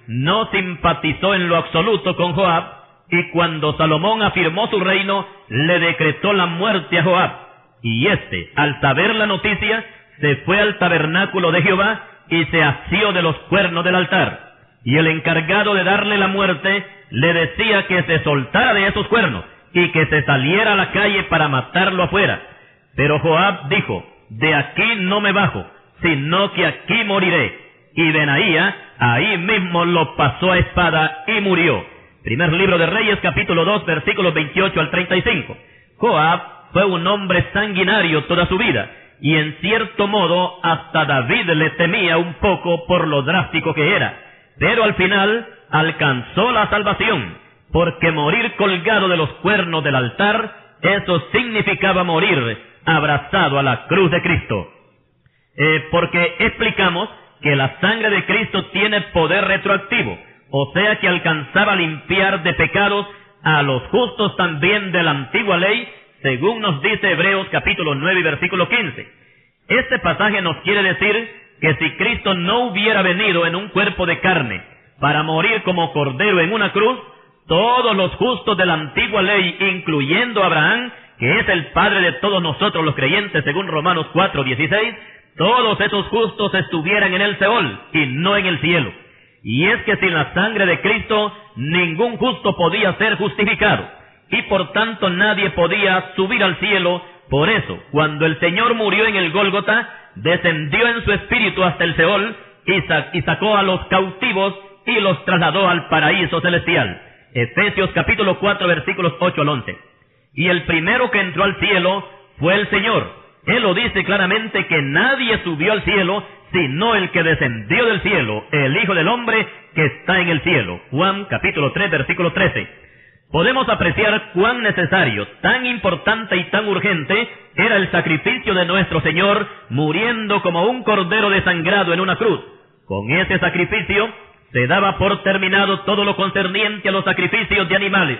no simpatizó en lo absoluto con Joab, y cuando Salomón afirmó su reino, le decretó la muerte a Joab. Y éste, al saber la noticia, se fue al tabernáculo de Jehová y se asió de los cuernos del altar. Y el encargado de darle la muerte le decía que se soltara de esos cuernos y que se saliera a la calle para matarlo afuera. Pero Joab dijo: de aquí no me bajo, sino que aquí moriré. Y Benaía ahí mismo lo pasó a espada y murió. Primer libro de Reyes, capítulo 2, versículos 28 al 35. Joab fue un hombre sanguinario toda su vida, y en cierto modo hasta David le temía un poco por lo drástico que era. Pero al final alcanzó la salvación, porque morir colgado de los cuernos del altar, eso significaba morir abrazado a la cruz de Cristo. Porque explicamos que la sangre de Cristo tiene poder retroactivo, o sea que alcanzaba a limpiar de pecados a los justos también de la antigua ley, según nos dice Hebreos capítulo 9 y versículo 15. Este pasaje nos quiere decir que si Cristo no hubiera venido en un cuerpo de carne para morir como cordero en una cruz, todos los justos de la antigua ley, incluyendo a Abraham, que es el padre de todos nosotros los creyentes, según Romanos 4:16, todos esos justos estuvieran en el Seol y no en el cielo. Y es que sin la sangre de Cristo, ningún justo podía ser justificado, y por tanto nadie podía subir al cielo. Por eso, cuando el Señor murió en el Gólgota, descendió en su espíritu hasta el Seol y sacó a los cautivos y los trasladó al paraíso celestial. Efesios capítulo 4 versículos 8 al 11. Y el primero que entró al cielo fue el Señor. Él lo dice claramente que nadie subió al cielo sino el que descendió del cielo, el Hijo del Hombre que está en el cielo. Juan capítulo 3 versículo 13. Podemos apreciar cuán necesario, tan importante y tan urgente era el sacrificio de nuestro Señor, muriendo como un cordero desangrado en una cruz. Con ese sacrificio se daba por terminado todo lo concerniente a los sacrificios de animales.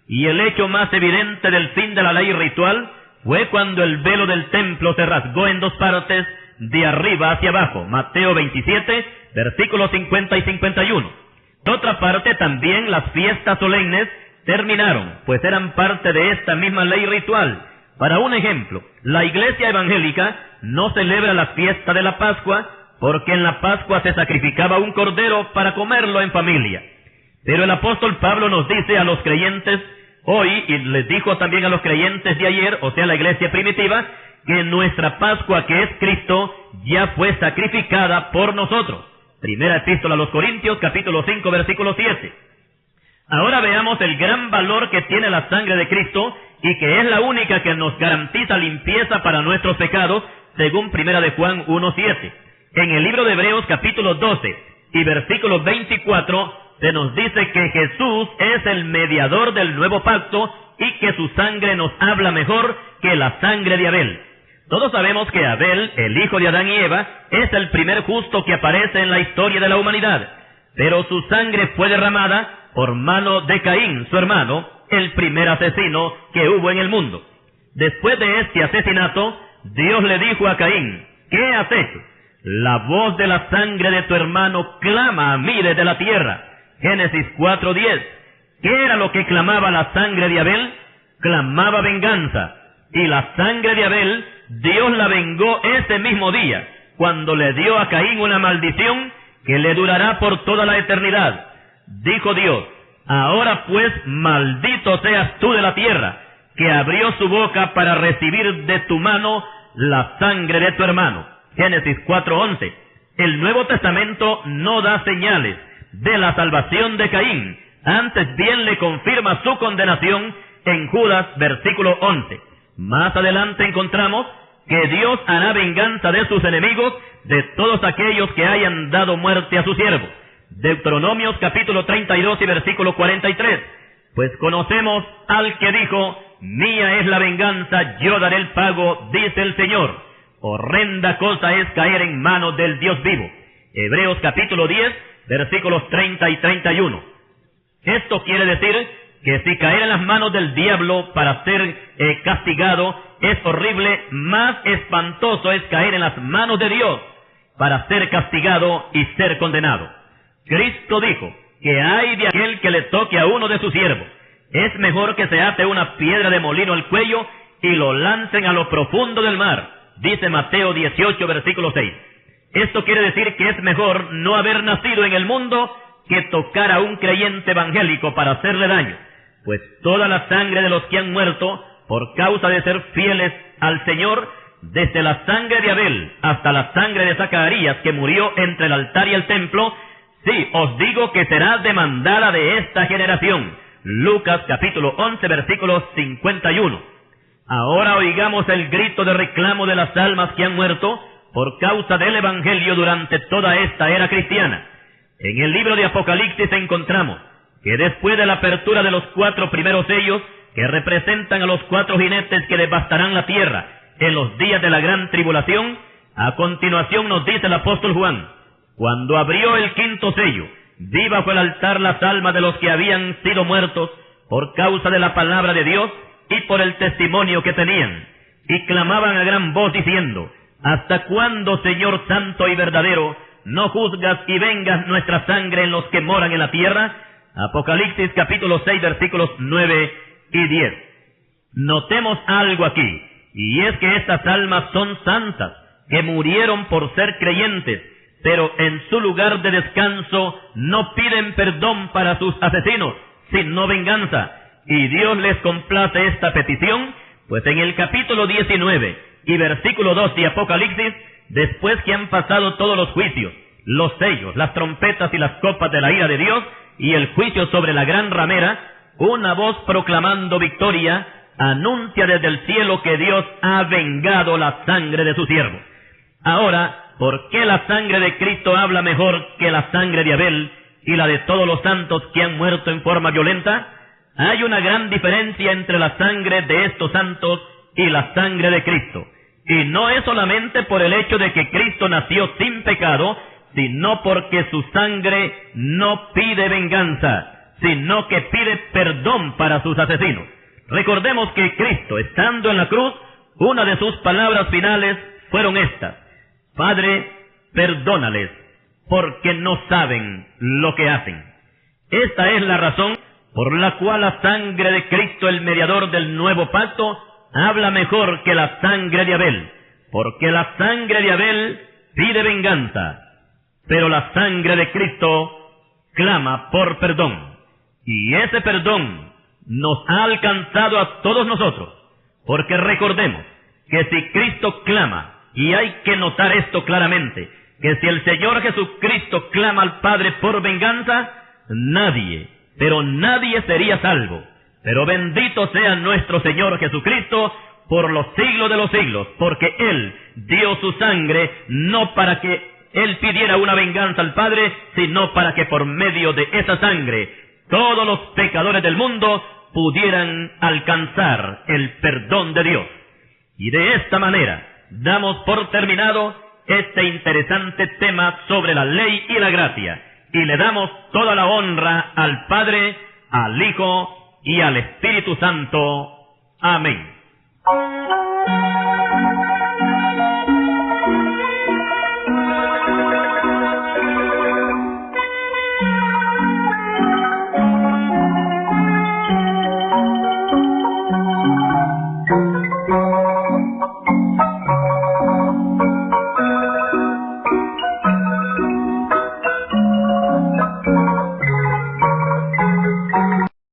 Y el hecho más evidente del fin de la ley ritual fue cuando el velo del templo se rasgó en dos partes, de arriba hacia abajo. Mateo 27, versículos 50 y 51. Por otra parte, también las fiestas solemnes terminaron, pues eran parte de esta misma ley ritual. Para un ejemplo, la iglesia evangélica no celebra la fiesta de la Pascua, porque en la Pascua se sacrificaba un cordero para comerlo en familia. Pero el apóstol Pablo nos dice a los creyentes hoy, y les dijo también a los creyentes de ayer, o sea la iglesia primitiva, que nuestra Pascua, que es Cristo, ya fue sacrificada por nosotros. Primera epístola a los Corintios, capítulo 5, versículo 7. Ahora veamos el gran valor que tiene la sangre de Cristo, y que es la única que nos garantiza limpieza para nuestros pecados, según Primera de Juan 1:7. En el libro de Hebreos, capítulo 12, y versículo 24, se nos dice que Jesús es el mediador del nuevo pacto, y que su sangre nos habla mejor que la sangre de Abel. Todos sabemos que Abel, el hijo de Adán y Eva, es el primer justo que aparece en la historia de la humanidad, pero su sangre fue derramada por mano de Caín, su hermano, el primer asesino que hubo en el mundo. Después de este asesinato, Dios le dijo a Caín: ¿qué has hecho? La voz de la sangre de tu hermano clama a mí desde la tierra. Génesis 4:10. ¿Qué era lo que clamaba la sangre de Abel? Clamaba venganza. Y la sangre de Abel, Dios la vengó ese mismo día, cuando le dio a Caín una maldición que le durará por toda la eternidad. Dijo Dios: ahora pues maldito seas tú de la tierra, que abrió su boca para recibir de tu mano la sangre de tu hermano. Génesis 4:11. El Nuevo Testamento no da señales de la salvación de Caín, antes bien le confirma su condenación en Judas, versículo 11. Más adelante encontramos que Dios hará venganza de sus enemigos, de todos aquellos que hayan dado muerte a su siervo. Deuteronomios capítulo 32 y versículo 43. Pues conocemos al que dijo: mía es la venganza, yo daré el pago, dice el Señor. Horrenda cosa es caer en manos del Dios vivo. Hebreos capítulo 10, versículos 30 y 31. Esto quiere decir que si caer en las manos del diablo para ser castigado es horrible, más espantoso es caer en las manos de Dios para ser castigado y ser condenado. Cristo dijo que ay de aquel que le toque a uno de sus siervos. Es mejor que se ate una piedra de molino al cuello y lo lancen a lo profundo del mar, dice Mateo 18, versículo 6. Esto quiere decir que es mejor no haber nacido en el mundo que tocar a un creyente evangélico para hacerle daño, pues toda la sangre de los que han muerto por causa de ser fieles al Señor, desde la sangre de Abel hasta la sangre de Zacarías que murió entre el altar y el templo, sí, os digo que será demandada de esta generación. Lucas capítulo 11, versículo 51. Ahora oigamos el grito de reclamo de las almas que han muerto por causa del Evangelio durante toda esta era cristiana. En el libro de Apocalipsis encontramos que después de la apertura de los 4 primeros sellos, que representan a los 4 jinetes que devastarán la tierra en los días de la gran tribulación, a continuación nos dice el apóstol Juan: cuando abrió el 5º sello, vi bajo el altar las almas de los que habían sido muertos por causa de la palabra de Dios y por el testimonio que tenían, y clamaban a gran voz diciendo: ¿hasta cuándo, Señor santo y verdadero, no juzgas y vengas nuestra sangre en los que moran en la tierra? Apocalipsis capítulo 6, versículos 9 y 10. Notemos algo aquí, y es que estas almas son santas, que murieron por ser creyentes, pero en su lugar de descanso no piden perdón para sus asesinos, sino venganza. Y Dios les complace esta petición, pues en el capítulo 19 y versículo 2 de Apocalipsis, después que han pasado todos los juicios, los sellos, las trompetas y las copas de la ira de Dios, y el juicio sobre la gran ramera, una voz proclamando victoria anuncia desde el cielo que Dios ha vengado la sangre de su siervo. Ahora, ¿por qué la sangre de Cristo habla mejor que la sangre de Abel y la de todos los santos que han muerto en forma violenta? Hay una gran diferencia entre la sangre de estos santos y la sangre de Cristo. Y no es solamente por el hecho de que Cristo nació sin pecado, sino porque su sangre no pide venganza, sino que pide perdón para sus asesinos. Recordemos que Cristo, estando en la cruz, una de sus palabras finales fueron estas: Padre, perdónales, porque no saben lo que hacen. Esta es la razón por la cual la sangre de Cristo, el mediador del nuevo pacto, habla mejor que la sangre de Abel, porque la sangre de Abel pide venganza, pero la sangre de Cristo clama por perdón. Y ese perdón nos ha alcanzado a todos nosotros, porque recordemos que si Cristo clama, y hay que notar esto claramente, que si el Señor Jesucristo clama al Padre por venganza, nadie, pero nadie sería salvo. Pero bendito sea nuestro Señor Jesucristo por los siglos de los siglos, porque Él dio su sangre no para que Él pidiera una venganza al Padre, sino para que por medio de esa sangre todos los pecadores del mundo pudieran alcanzar el perdón de Dios. Y de esta manera damos por terminado este interesante tema sobre la ley y la gracia, y le damos toda la honra al Padre, al Hijo y al Espíritu Santo. Amén.